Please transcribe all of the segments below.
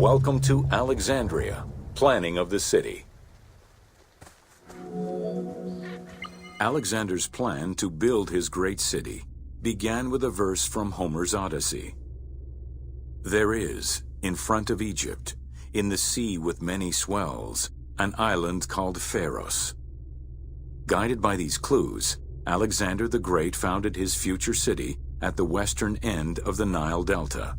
Welcome to Alexandria, planning of the city. Alexander's plan to build his great city began with a verse from Homer's Odyssey. There is, in front of Egypt, in the sea with many swells, an island called Pharos. Guided by these clues, Alexander the Great founded his future city at the western end of the Nile Delta.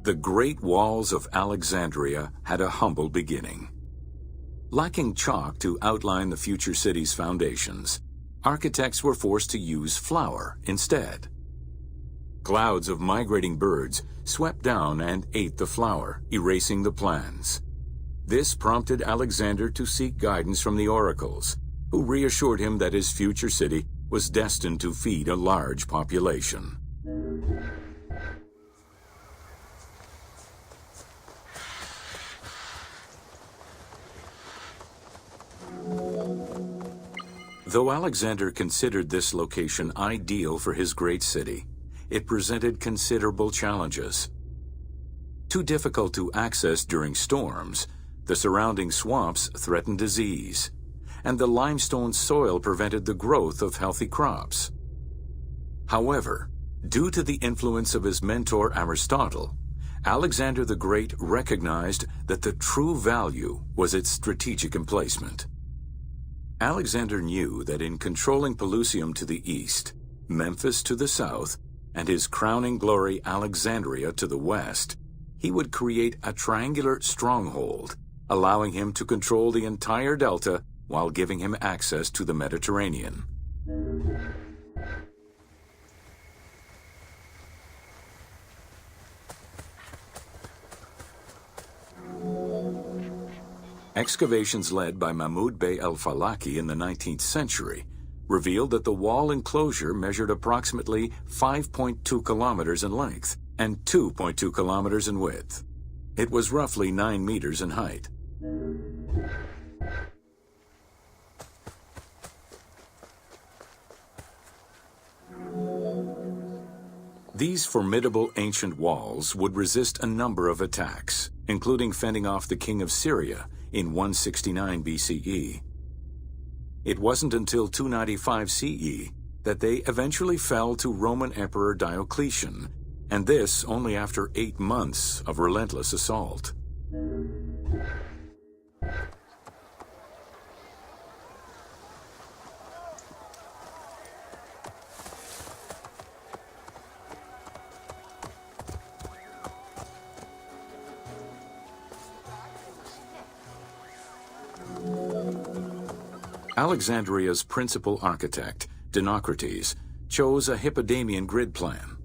The great walls of Alexandria had a humble beginning. Lacking chalk to outline the future city's foundations, architects were forced to use flour instead. Clouds of migrating birds swept down and ate the flour, erasing the plans. This prompted Alexander to seek guidance from the oracles, who reassured him that his future city was destined to feed a large population. Though Alexander considered this location ideal for his great city, it presented considerable challenges. Too difficult to access during storms, the surrounding swamps threatened disease, and the limestone soil prevented the growth of healthy crops. However, due to the influence of his mentor Aristotle, Alexander the Great recognized that the true value was its strategic emplacement. Alexander knew that in controlling Pelusium to the east, Memphis to the south, and his crowning glory Alexandria to the west, he would create a triangular stronghold, allowing him to control the entire delta while giving him access to the Mediterranean. Excavations led by Mahmud Bey el-Falaki in the 19th century revealed that the wall enclosure measured approximately 5.2 kilometers in length and 2.2 kilometers in width. It was roughly 9 meters in height. These formidable ancient walls would resist a number of attacks, including fending off the king of Syria in 169 BCE. It wasn't until 295 CE that they eventually fell to Roman Emperor Diocletian, and this only after 8 months of relentless assault. Alexandria's principal architect, Dinocrates, chose a Hippodamian grid plan.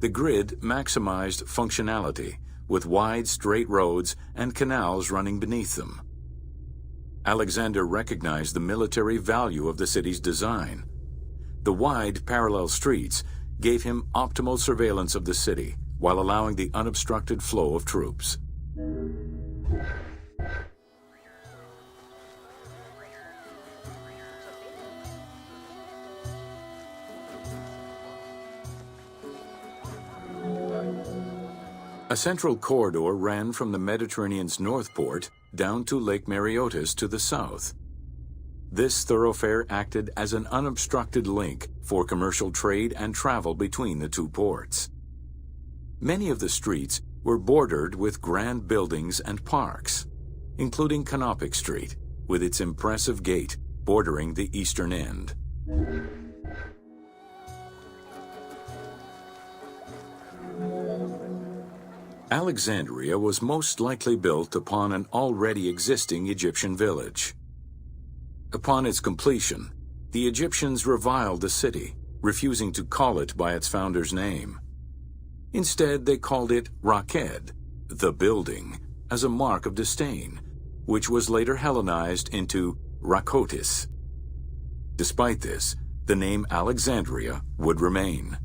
The grid maximized functionality, with wide, straight roads and canals running beneath them. Alexander recognized the military value of the city's design. The wide, parallel streets gave him optimal surveillance of the city, while allowing the unobstructed flow of troops. A central corridor ran from the Mediterranean's north port down to Lake Mareotis to the south. This thoroughfare acted as an unobstructed link for commercial trade and travel between the two ports. Many of the streets were bordered with grand buildings and parks, including Canopic Street, with its impressive gate bordering the eastern end. Alexandria was most likely built upon an already existing Egyptian village. Upon its completion, the Egyptians reviled the city, refusing to call it by its founder's name. Instead, they called it Raked, the building, as a mark of disdain, which was later Hellenized into Rakotis. Despite this, the name Alexandria would remain.